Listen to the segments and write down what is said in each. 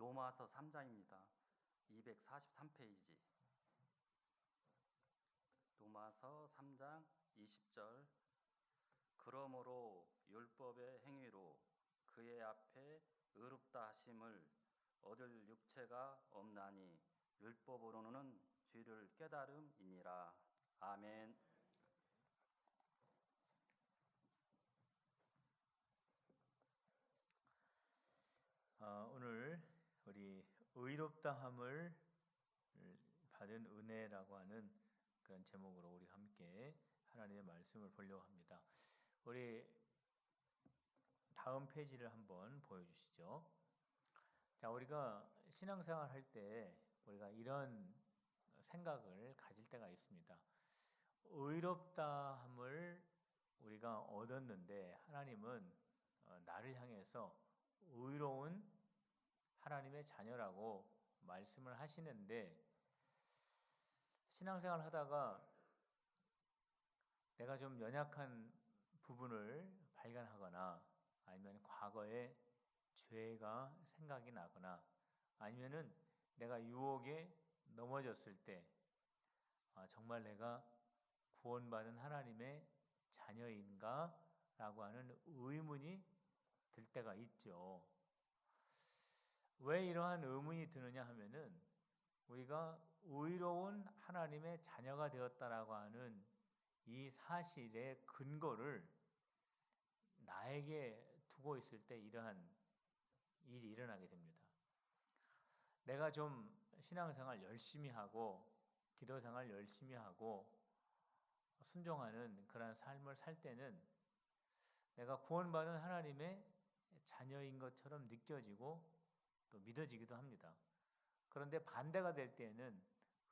로마서 3장입니다. 243페이지. 로마서 3장 20절. 그러므로 율법의 행위로 그의 앞에 의롭다 하심을 얻을 육체가 없나니 율법으로는 죄를 깨달음이니라. 아멘. 오늘 우리 의롭다함을 받은 은혜라고 하는 그런 제목으로 우리 함께 하나님의 말씀을 보려고 합니다. 우리 다음 페이지를 한번 보여주시죠. 자, 우리가 신앙생활 할 때 우리가 이런 생각을 가질 때가 있습니다. 의롭다함을 우리가 얻었는데 하나님은 나를 향해서 의로운 하나님의 자녀라고 말씀을 하시는데, 신앙생활 하다가 내가 좀 연약한 부분을 발견하거나 아니면 과거에 죄가 생각이 나거나 아니면은 내가 유혹에 넘어졌을 때 정말 내가 구원받은 하나님의 자녀인가? 라고 하는 의문이 들 때가 있죠. 왜 이러한 의문이 드느냐 하면은 우리가 의로운 하나님의 자녀가 되었다라고 하는 이 사실의 근거를 나에게 두고 있을 때 이러한 일이 일어나게 됩니다. 내가 좀 신앙생활 열심히 하고 기도생활 열심히 하고 순종하는 그런 삶을 살 때는 내가 구원받은 하나님의 자녀인 것처럼 느껴지고 또 믿어지기도 합니다. 그런데 반대가 될 때에는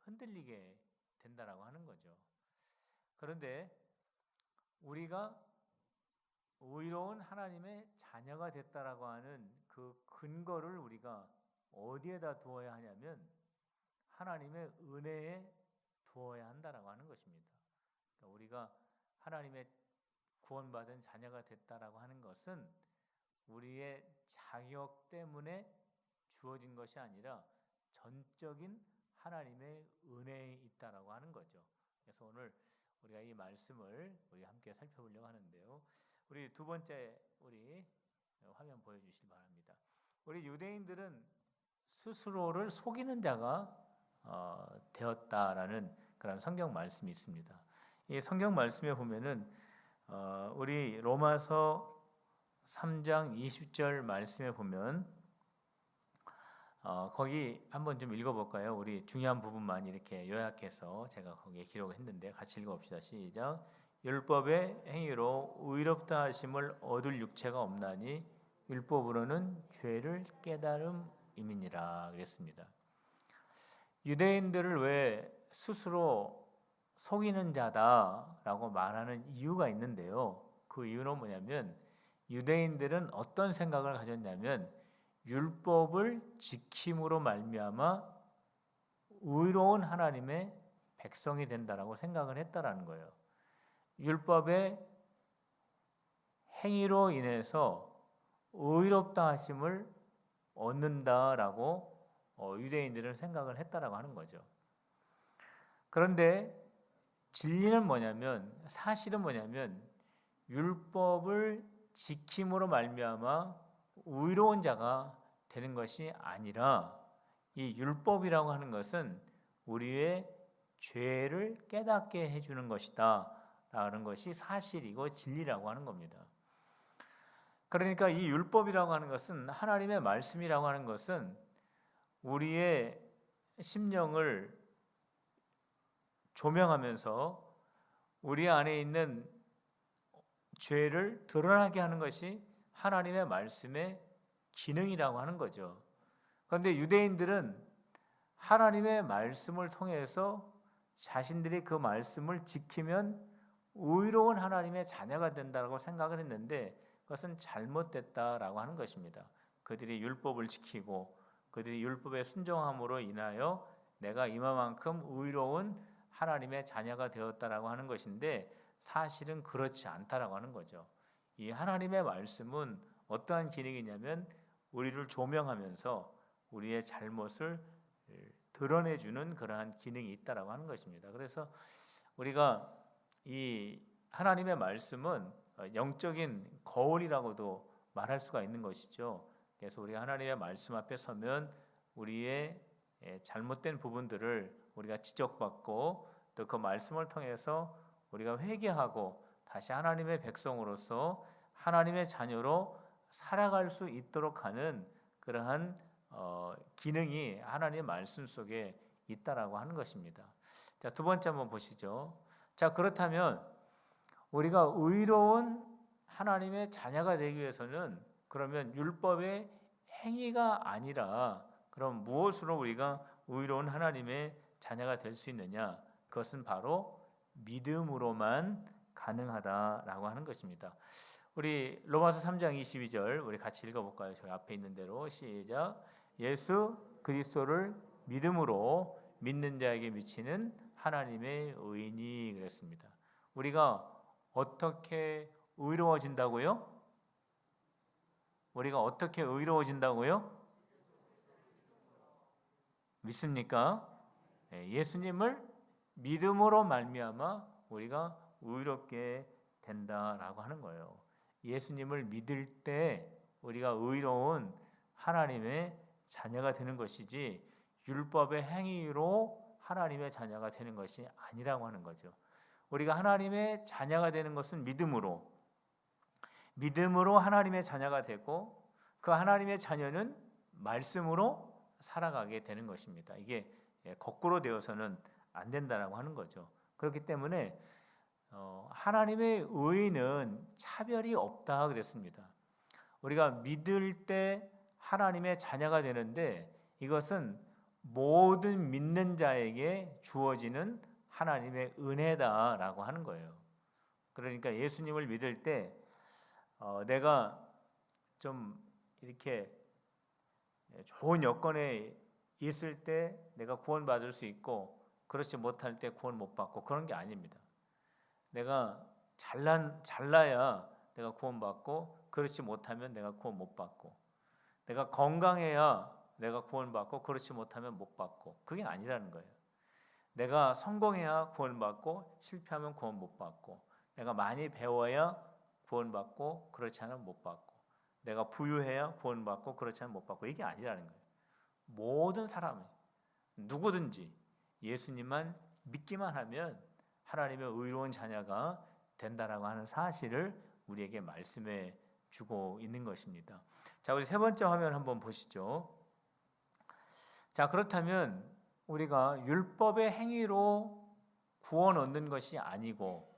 흔들리게 된다라고 하는 거죠. 그런데 우리가 의로운 하나님의 자녀가 됐다라고 하는 그 근거를 우리가 어디에다 두어야 하냐면 하나님의 은혜에 두어야 한다라고 하는 것입니다. 그러니까 우리가 하나님의 구원받은 자녀가 됐다라고 하는 것은 우리의 자격 때문에 주어진 것이 아니라 전적인 하나님의 은혜에 있다라고 하는 거죠. 그래서 오늘 우리가 이 말씀을 우리 함께 살펴보려고 하는데요. 우리 두 번째 우리 화면 보여주시기 바랍니다. 우리 유대인들은 스스로를 속이는 자가 되었다라는 그런 성경 말씀이 있습니다. 이 성경 말씀에 보면은 우리 로마서 3장 20절 말씀에 보면 거기 한번 좀 읽어볼까요? 우리 중요한 부분만 이렇게 요약해서 제가 거기에 기록을 했는데 같이 읽어봅시다. 시작. 율법의 행위로 의롭다 하심을 얻을 육체가 없나니 율법으로는 죄를 깨달음이니라 그랬습니다. 유대인들을 왜 스스로 속이는 자다라고 말하는 이유가 있는데요. 그 이유는 뭐냐면 유대인들은 어떤 생각을 가졌냐면 율법을 지킴으로 말미암아 의로운 하나님의 백성이 된다라고 생각을 했다라는 거예요. 율법의 행위로 인해서 의롭다 하심을 얻는다라고 유대인들은 생각을 했다라고 하는 거죠. 그런데 진리는 뭐냐면, 사실은 뭐냐면 율법을 지킴으로 말미암아 의로운 자가 되는 것이 아니라 이 율법이라고 하는 것은 우리의 죄를 깨닫게 해주는 것이다 라는 것이 사실이고 진리라고 하는 겁니다. 그러니까 이 율법이라고 하는 것은, 하나님의 말씀이라고 하는 것은 우리의 심령을 조명하면서 우리 안에 있는 죄를 드러나게 하는 것이 하나님의 말씀의 기능이라고 하는 거죠. 그런데 유대인들은 하나님의 말씀을 통해서 자신들이 그 말씀을 지키면 의로운 하나님의 자녀가 된다고 생각을 했는데 그것은 잘못됐다라고 하는 것입니다. 그들이 율법을 지키고 그들이 율법에 순종함으로 인하여 내가 이만큼 의로운 하나님의 자녀가 되었다라고 하는 것인데 사실은 그렇지 않다라고 하는 거죠. 이 하나님의 말씀은 어떠한 기능이냐면 우리를 조명하면서 우리의 잘못을 드러내주는 그러한 기능이 있다라고 하는 것입니다. 그래서 우리가 이 하나님의 말씀은 영적인 거울이라고도 말할 수가 있는 것이죠. 그래서 우리가 하나님의 말씀 앞에 서면 우리의 잘못된 부분들을 우리가 지적받고 또 그 말씀을 통해서 우리가 회개하고 다시 하나님의 백성으로서 하나님의 자녀로 살아갈 수 있도록 하는 그러한 기능이 하나님의 말씀 속에 있다라고 하는 것입니다. 자, 두 번째 한번 보시죠. 자, 그렇다면 우리가 의로운 하나님의 자녀가 되기 위해서는 그러면 율법의 행위가 아니라 그럼 무엇으로 우리가 의로운 하나님의 자녀가 될 수 있느냐? 그것은 바로 믿음으로만 가능하다라고 하는 것입니다. 우리 로마서 3장 22절 우리 같이 읽어볼까요? 저희 앞에 있는 대로 시작. 예수 그리스도를 믿음으로 믿는 자에게 미치는 하나님의 의인이 그랬습니다. 우리가 어떻게 의로워진다고요? 우리가 어떻게 의로워진다고요? 믿습니까? 예수님을 믿음으로 말미암아 우리가 의롭게 된다라고 하는 거예요. 예수님을 믿을 때 우리가 의로운 하나님의 자녀가 되는 것이지 율법의 행위로 하나님의 자녀가 되는 것이 아니라고 하는 거죠. 우리가 하나님의 자녀가 되는 것은 믿음으로 하나님의 자녀가 되고 그 하나님의 자녀는 말씀으로 살아가게 되는 것입니다. 이게 거꾸로 되어서는 안 된다라고 하는 거죠. 그렇기 때문에 하나님의 의는 차별이 없다 그랬습니다. 우리가 믿을 때 하나님의 자녀가 되는데 이것은 모든 믿는 자에게 주어지는 하나님의 은혜다라고 하는 거예요. 그러니까 예수님을 믿을 때 내가 좀 이렇게 좋은 여건에 있을 때 내가 구원받을 수 있고 그렇지 못할 때 구원 못 받고 그런 게 아닙니다. 내가 잘나야 내가 구원받고 그렇지 못하면 내가 구원 못 받고 내가 건강해야 내가 구원받고 그렇지 못하면 못 받고 그게 아니라는 거예요. 내가 성공해야 구원받고 실패하면 구원 못 받고 내가 많이 배워야 구원받고 그렇지 않으면 못 받고 내가 부유해야 구원받고 그렇지 않으면 못 받고 이게 아니라는 거예요. 모든 사람이 누구든지 예수님만 믿기만 하면 하나님의 의로운 자녀가 된다라고 하는 사실을 우리에게 말씀해 주고 있는 것입니다. 자, 우리 세 번째 화면 한번 보시죠. 자, 그렇다면 우리가 율법의 행위로 구원 얻는 것이 아니고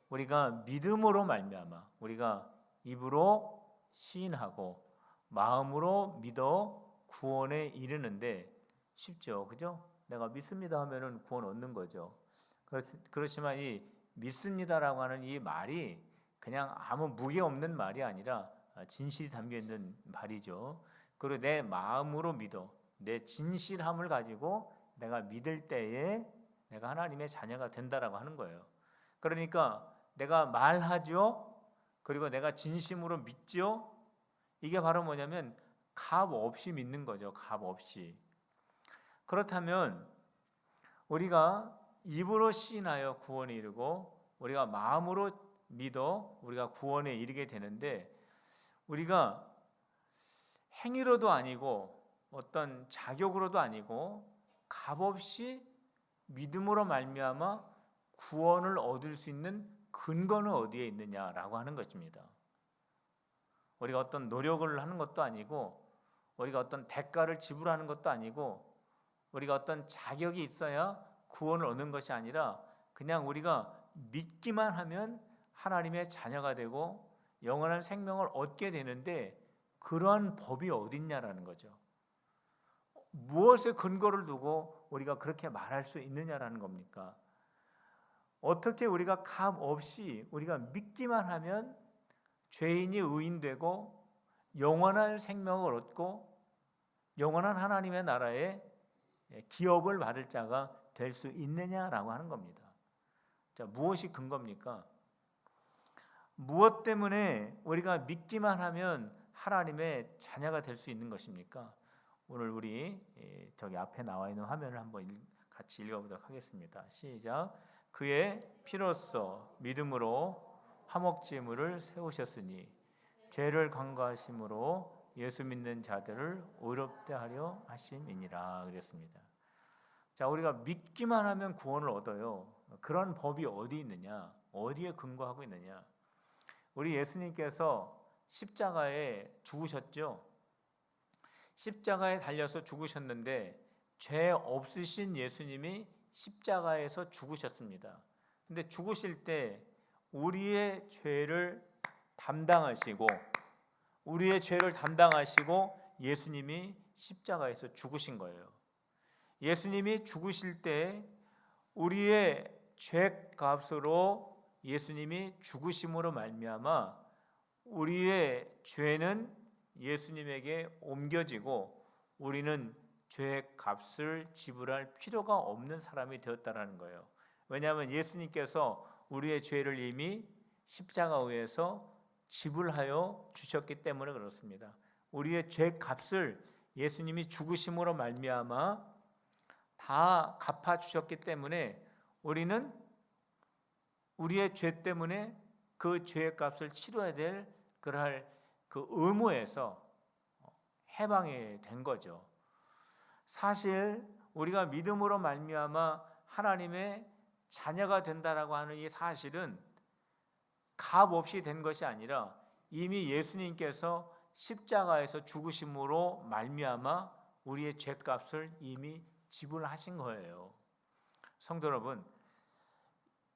우리가 믿음으로 말미암아 우리가 입으로 시인하고 마음으로 믿어 구원에 이르는데 쉽죠, 그죠? 내가 믿습니다 하면은 구원 얻는 거죠. 그렇지만 이 믿습니다라고 하는 이 말이 그냥 아무 무게 없는 말이 아니라 진실이 담겨 있는 말이죠. 그리고 내 마음으로 믿어 내 진실함을 가지고 내가 믿을 때에 내가 하나님의 자녀가 된다라고 하는 거예요. 그러니까 내가 말하죠. 그리고 내가 진심으로 믿죠. 이게 바로 뭐냐면 값 없이 믿는 거죠. 값 없이. 그렇다면 우리가 입으로 시인하여 구원에 이르고 우리가 마음으로 믿어 우리가 구원에 이르게 되는데 우리가 행위로도 아니고 어떤 자격으로도 아니고 값없이 믿음으로 말미암아 구원을 얻을 수 있는 근거는 어디에 있느냐라고 하는 것입니다. 우리가 어떤 노력을 하는 것도 아니고 우리가 어떤 대가를 지불하는 것도 아니고 우리가 어떤 자격이 있어야 구원을 얻는 것이 아니라 그냥 우리가 믿기만 하면 하나님의 자녀가 되고 영원한 생명을 얻게 되는데 그러한 법이 어딨냐라는 거죠. 무엇에 근거를 두고 우리가 그렇게 말할 수 있느냐라는 겁니까? 어떻게 우리가 값 없이 우리가 믿기만 하면 죄인이 의인되고 영원한 생명을 얻고 영원한 하나님의 나라에 기업을 받을 자가 될 수 있느냐라고 하는 겁니다. 자, 무엇이 근거입니까? 무엇 때문에 우리가 믿기만 하면 하나님의 자녀가 될 수 있는 것입니까? 오늘 우리 저기 앞에 나와 있는 화면을 한번 같이 읽어보도록 하겠습니다. 시작. 그의 피로써 믿음으로 화목제물을 세우셨으니 죄를 간과하심으로 예수 믿는 자들을 의롭게 하려 하심이니라 그랬습니다. 자, 우리가 믿기만 하면 구원을 얻어요. 그런 법이 어디 있느냐? 어디에 근거하고 있느냐? 우리 예수님께서 십자가에 죽으셨죠. 십자가에 달려서 죽으셨는데 죄 없으신 예수님이 십자가에서 죽으셨습니다. 근데 죽으실 때 우리의 죄를 담당하시고 예수님이 십자가에서 죽으신 거예요. 예수님이 죽으실 때 우리의 죄값으로 예수님이 죽으심으로 말미암아 우리의 죄는 예수님에게 옮겨지고 우리는 죄값을 지불할 필요가 없는 사람이 되었다라는 거예요. 왜냐하면 예수님께서 우리의 죄를 이미 십자가 위에서 지불하여 주셨기 때문에 그렇습니다. 우리의 죄값을 예수님이 죽으심으로 말미암아 다 갚아 주셨기 때문에 우리는 우리의 죄 때문에 그 죄의 값을 치러야 될 그럴 그 의무에서 해방이 된 거죠. 사실 우리가 믿음으로 말미암아 하나님의 자녀가 된다라고 하는 이 사실은 값 없이 된 것이 아니라 이미 예수님께서 십자가에서 죽으심으로 말미암아 우리의 죄값을 이미 지불하신 거예요. 성도 여러분,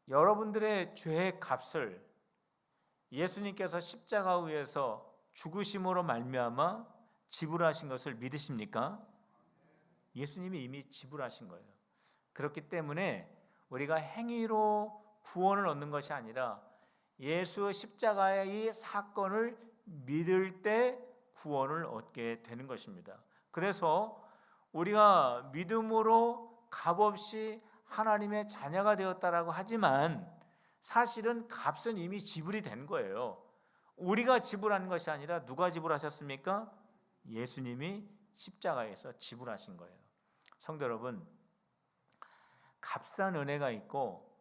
여러분들의 죄의 값을 예수님께서 십자가 위에서 죽으심으로 말미암아 지불하신 것을 믿으십니까? 예수님이 이미 지불하신 거예요. 그렇기 때문에 우리가 행위로 구원을 얻는 것이 아니라 예수 십자가의 이 사건을 믿을 때 구원을 얻게 되는 것입니다. 그래서 우리가 믿음으로 값없이 하나님의 자녀가 되었다라고 하지만 사실은 값은 이미 지불이 된 거예요. 우리가 지불하는 것이 아니라 누가 지불하셨습니까? 예수님이 십자가에서 지불하신 거예요. 성도 여러분, 값싼 은혜가 있고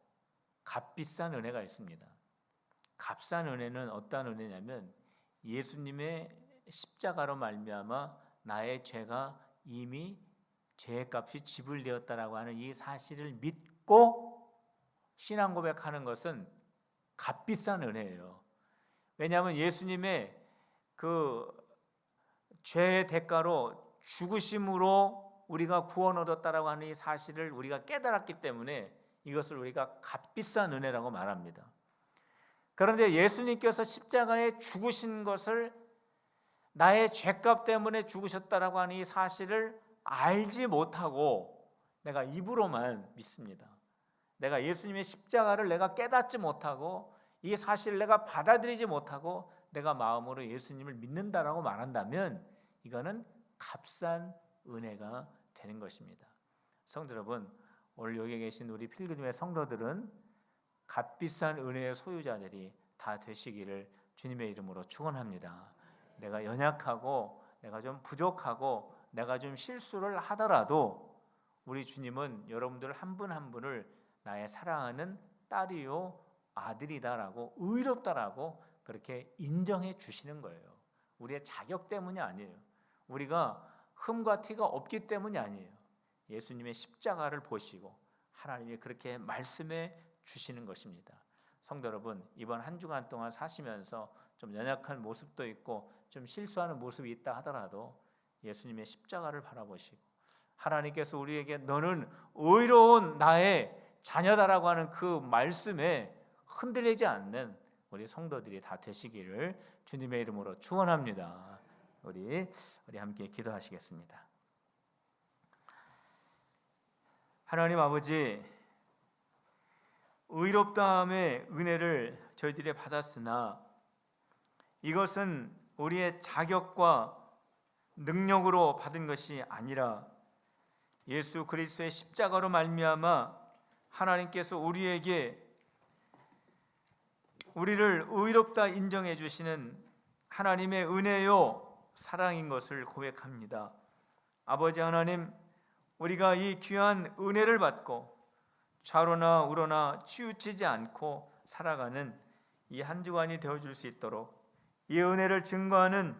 값비싼 은혜가 있습니다. 값싼 은혜는 어떤 은혜냐면 예수님의 십자가로 말미암아 나의 죄가 이미 죄값이 지불되었다라고 하는 이 사실을 믿고 신앙 고백하는 것은 값비싼 은혜예요. 왜냐하면 예수님의 그 죄의 대가로 죽으심으로 우리가 구원 얻었다라고 하는 이 사실을 우리가 깨달았기 때문에 이것을 우리가 값비싼 은혜라고 말합니다. 그런데 예수님께서 십자가에 죽으신 것을 나의 죄값 때문에 죽으셨다라고 하는 이 사실을 알지 못하고 내가 입으로만 믿습니다. 내가 예수님의 십자가를 내가 깨닫지 못하고 이 사실을 내가 받아들이지 못하고 내가 마음으로 예수님을 믿는다라고 말한다면 이거는 값싼 은혜가 되는 것입니다. 성도 여러분, 오늘 여기 계신 우리 필그림의 성도들은 값비싼 은혜의 소유자들이 다 되시기를 주님의 이름으로 축원합니다. 내가 연약하고 내가 좀 부족하고 내가 좀 실수를 하더라도 우리 주님은 여러분들 한 분 한 분을 나의 사랑하는 딸이요 아들이다라고 의롭다라고 그렇게 인정해 주시는 거예요. 우리의 자격 때문이 아니에요. 우리가 흠과 티가 없기 때문이 아니에요. 예수님의 십자가를 보시고 하나님이 그렇게 말씀해 주시는 것입니다. 성도 여러분, 이번 한 주간 동안 사시면서 좀 연약한 모습도 있고 좀 실수하는 모습이 있다 하더라도 예수님의 십자가를 바라보시고 하나님께서 우리에게 너는 의로운 나의 자녀다라고 하는 그 말씀에 흔들리지 않는 우리 성도들이 다 되시기를 주님의 이름으로 축원합니다. 우리 함께 기도하시겠습니다. 하나님 아버지, 의롭다함의 은혜를 저희들이 받았으나 이것은 우리의 자격과 능력으로 받은 것이 아니라 예수 그리스도의 십자가로 말미암아 하나님께서 우리에게 우리를 의롭다 인정해 주시는 하나님의 은혜요 사랑인 것을 고백합니다. 아버지 하나님, 우리가 이 귀한 은혜를 받고 좌로나 우로나 치우치지 않고 살아가는 이 한 주간이 되어줄 수 있도록, 이 은혜를 증거하는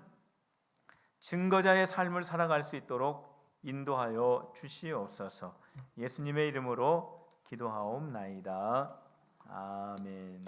증거자의 삶을 살아갈 수 있도록 인도하여 주시옵소서. 예수님의 이름으로 기도하옵나이다. 아멘.